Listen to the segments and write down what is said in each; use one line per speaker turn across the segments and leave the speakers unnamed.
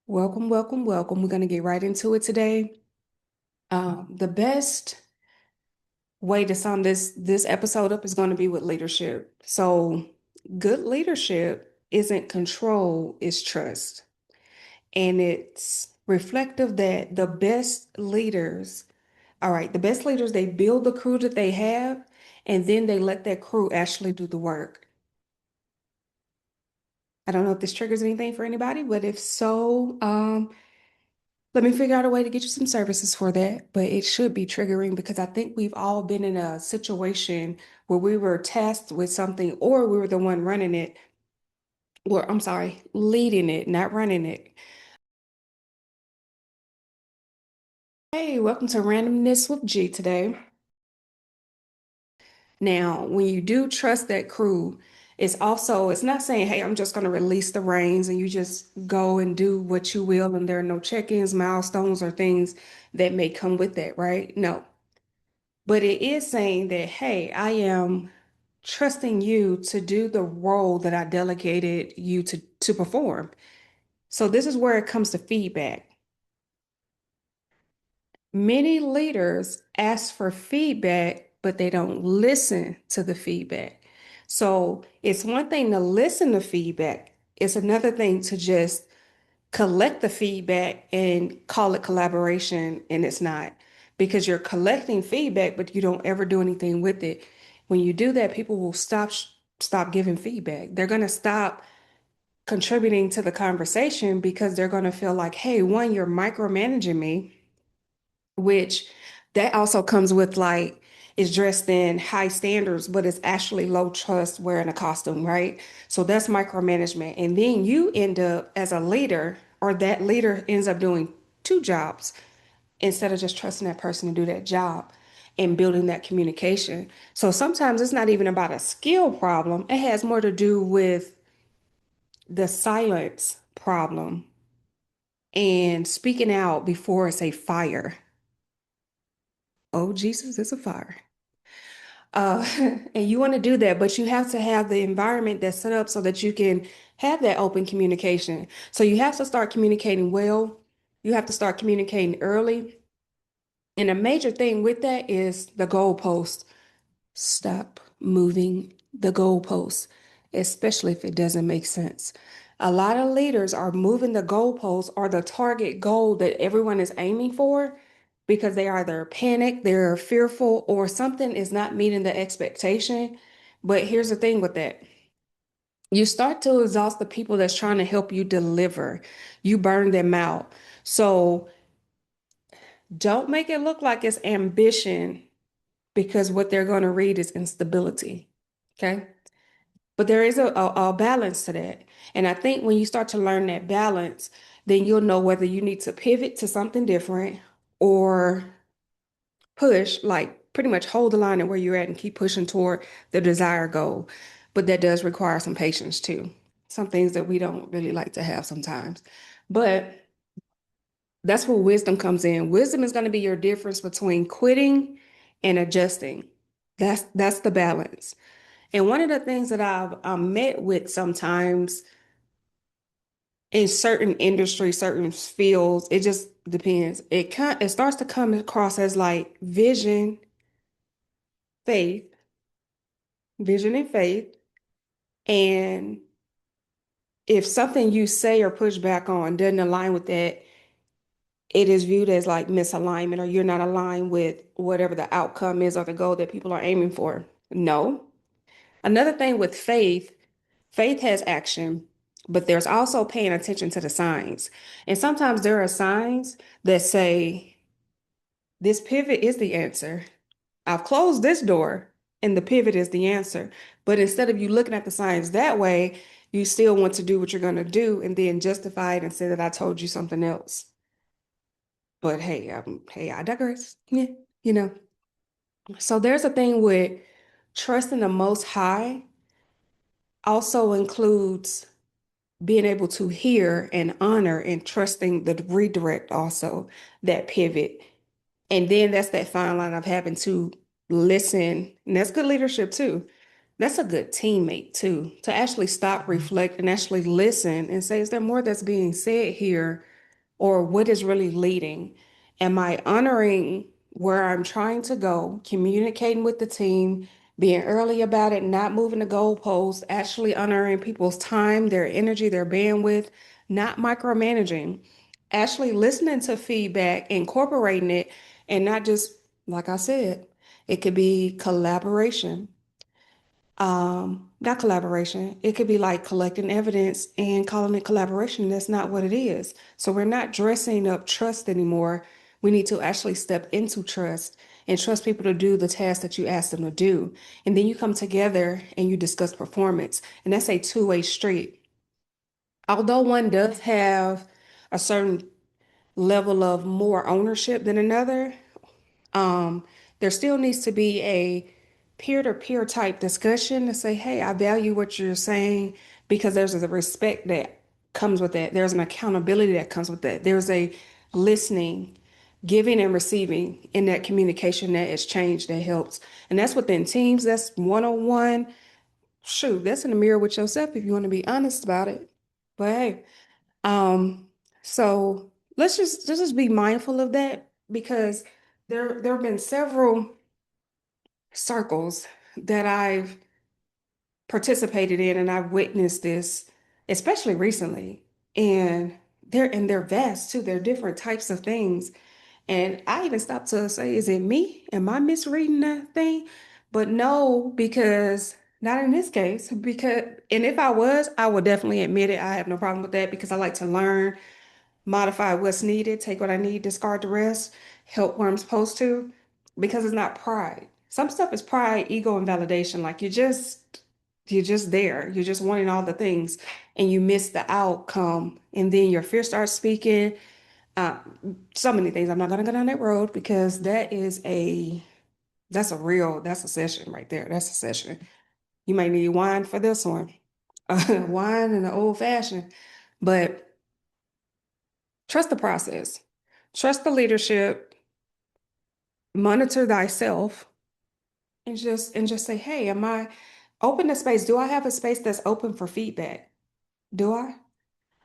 Welcome, welcome, welcome. We're going to get right into it today. The best way to sum this episode up is going to be with leadership. So, good leadership isn't control, it's trust. And it's reflective that the best leaders, they build the crew that they have, and then they let that crew actually do the work. I don't know if this triggers anything for anybody, but if so, let me figure out a way to get you some services for that, but it should be triggering because I think we've all been in a situation where we were tasked with something or we were the one running it, or I'm sorry, leading it, not running it. Hey, welcome to Randomness with G today. Now, when you do trust that crew, it's not saying, hey, I'm just going to release the reins and you just go and do what you will, and there are no check-ins, milestones, or things that may come with that, right? No. But it is saying that, hey, I am trusting you to do the role that I delegated you to perform. So this is where it comes to feedback. Many leaders ask for feedback, but they don't listen to the feedback. So it's one thing to listen to feedback. It's another thing to just collect the feedback and call it collaboration, and it's not because you're collecting feedback, but you don't ever do anything with it. When you do that, people will stop giving feedback. They're going to stop contributing to the conversation because they're going to feel like, hey, one, you're micromanaging me, which that also comes with like is dressed in high standards, but it's actually low trust wearing a costume, right? So that's micromanagement. And then you end up as a leader, or that leader ends up doing two jobs instead of just trusting that person to do that job and building that communication. So sometimes it's not even about a skill problem, it has more to do with the silence problem and speaking out before it's a fire. Oh, Jesus, it's a fire. Uh, and you want to do that, but you have to have the environment that's set up so that you can have that open communication. So you have to start communicating well. You have to start communicating early. And a major thing with that is the goalpost. Stop moving the goalposts, especially if it doesn't make sense. A lot of leaders are moving the goalposts or the target goal that everyone is aiming for because they either panic, they're fearful, or something is not meeting the expectation. But here's the thing with that. You start to exhaust the people that's trying to help you deliver. You burn them out. So don't make it look like it's ambition because what they're going to read is instability. Okay. But there is a balance to that. And I think when you start to learn that balance, then you'll know whether you need to pivot to something different or push, like pretty much hold the line at where you're at and keep pushing toward the desired goal. But that does require some patience too. Some things that we don't really like to have sometimes. But that's where wisdom comes in. Wisdom is going to be your difference between quitting and adjusting. That's the balance. And one of the things that I'm met with sometimes in certain industries, certain fields, it just depends. It starts to come across as like faith, vision and faith. And if something you say or push back on doesn't align with that, it is viewed as like misalignment, or you're not aligned with whatever the outcome is or the goal that people are aiming for. No. Another thing with faith has action, but there's also paying attention to the signs. And sometimes there are signs that say, this pivot is the answer. I've closed this door and the pivot is the answer. But instead of you looking at the signs that way, you still want to do what you're going to do and then justify it and say that I told you something else. But hey, I digress. Yeah, you know. So there's a thing with trusting the Most High also includes being able to hear and honor and trusting the redirect also, that pivot. And then that's that fine line of having to listen. And that's good leadership too. That's a good teammate too, to actually stop, reflect, and actually listen and say, is there more that's being said here? or what is really leading? Am I honoring where I'm trying to go, communicating with the team, being early about it, not moving the goalposts, actually honoring people's time, their energy, their bandwidth, not micromanaging, actually listening to feedback, incorporating it, and not just, like I said, it could be collaboration, not collaboration. It could be like collecting evidence and calling it collaboration. That's not what it is. So we're not dressing up trust anymore. We need to actually step into trust and trust people to do the task that you ask them to do. And then you come together and you discuss performance. And that's a two-way street. Although one does have a certain level of more ownership than another, um, there still needs to be a peer-to-peer type discussion to say, hey, I value what you're saying because there's a respect that comes with that. There's an accountability that comes with that. There's a listening, giving and receiving in that communication, that exchange that helps. And that's within teams, that's one-on-one. Shoot, that's in the mirror with yourself if you want to be honest about it. But hey, um, so let's just be mindful of that because there have been several circles that I've participated in and I've witnessed this, especially recently. And they're vast too. They're different types of things. And I even stopped to say, is it me? Am I misreading that thing? But no, because not in this case. Because and if I was, I would definitely admit it. I have no problem with that because I like to learn, modify what's needed, take what I need, discard the rest, help where I'm supposed to, because it's not pride. Some stuff is pride, ego, and validation. Like you're just there. You're just wanting all the things and you miss the outcome. And then your fear starts speaking. Uh, so many things. I'm not gonna go down that road because that's a session right there. That's a session. You might need wine for this one. Wine and the old fashioned. But trust the process. Trust the leadership, monitor thyself, and just say, hey, am I open to space? Do I have a space that's open for feedback? Do I?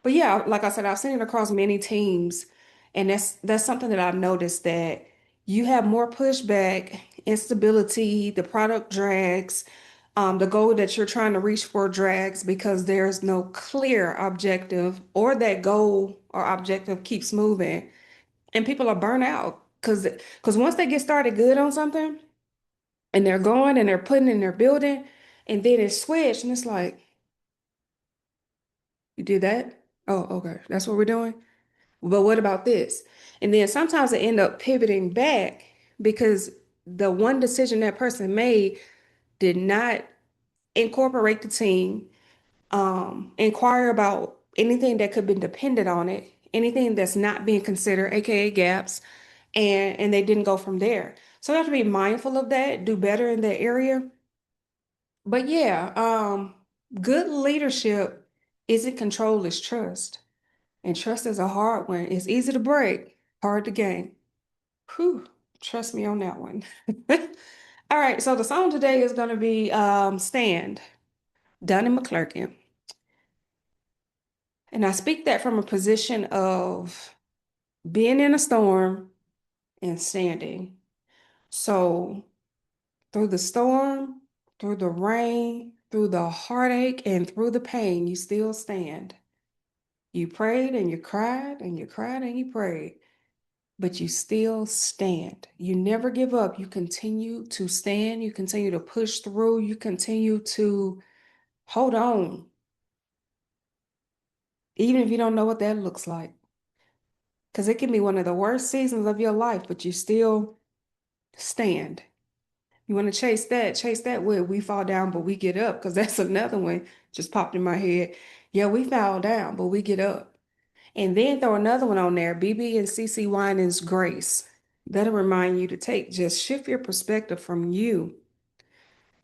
But yeah, like I said, I've seen it across many teams, and that's something that I've noticed that you have more pushback, instability, the product drags, the goal that you're trying to reach for drags because there's no clear objective, or that goal or objective keeps moving, and people are burnt out because once they get started good on something and they're going and they're putting in their building, and then it's switched, and it's like, you did that? Oh, okay, that's what we're doing. But what about this? And then sometimes they end up pivoting back because the one decision that person made did not incorporate the team, inquire about anything that could be dependent on it, anything that's not being considered, aka gaps, and they didn't go from there. So you have to be mindful of that, do better in that area. But yeah, good leadership isn't control, it's trust. And trust is a hard one. It's easy to break, hard to gain. Whew, trust me on that one. All right, so the song today is going to be Stand, Dunn McClurkin. And I speak that from a position of being in a storm and standing. So through the storm, through the rain, through the heartache, and through the pain, you still stand. You prayed and you cried and you cried and you prayed, but you still stand. You never give up. You continue to stand. You continue to push through. You continue to hold on, even if you don't know what that looks like. Because it can be one of the worst seasons of your life, but you still stand. You want to chase that where we fall down, but we get up, because that's another one just popped in my head. Yeah, we fall down, but we get up. And then throw another one on there, BB and CC Winans Grace. That'll remind you to just shift your perspective from you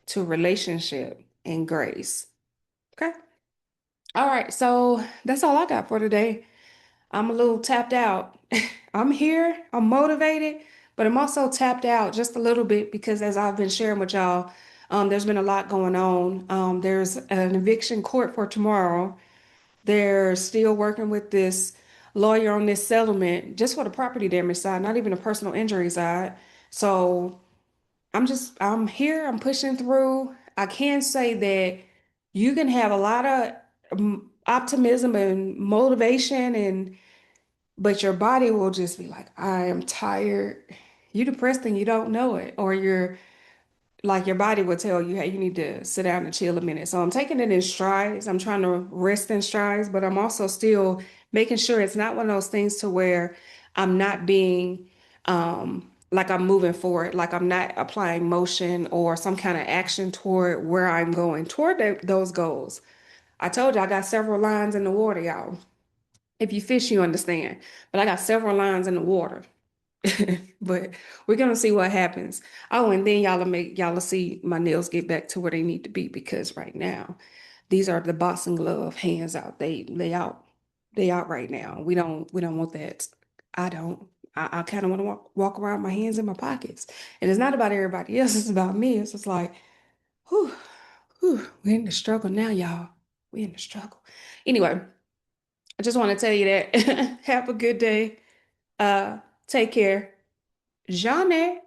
to relationship and grace. Okay. All right. So that's all I got for today. I'm a little tapped out. I'm here, I'm motivated, but I'm also tapped out just a little bit because as I've been sharing with y'all, there's been a lot going on. There's an eviction court for tomorrow. They're still working with this lawyer on this settlement just for the property damage side, not even the personal injury side. So I'm here, I'm pushing through. I can say that you can have a lot of optimism and motivation but your body will just be like, I am tired. You depressed and you don't know it, or you're like your body will tell you, hey, you need to sit down and chill a minute. So I'm taking it in strides. I'm trying to rest in strides, but I'm also still making sure it's not one of those things to where I'm not being like I'm moving forward, like I'm not applying motion or some kind of action toward where I'm going toward those goals. I told you I got several lines in the water, y'all. If you fish, you understand. But I got several lines in the water. But we're gonna see what happens. Oh, and then y'all will see my nails get back to where they need to be because right now, these are the boxing glove hands out. They out right now. We don't want that. I don't. I kind of want to walk around my hands in my pockets. And it's not about everybody else, it's about me. It's just like, whew, whew, we're in the struggle now, y'all. We're in the struggle. Anyway, I just want to tell you that. Have a good day. Uh, take care. Johnny.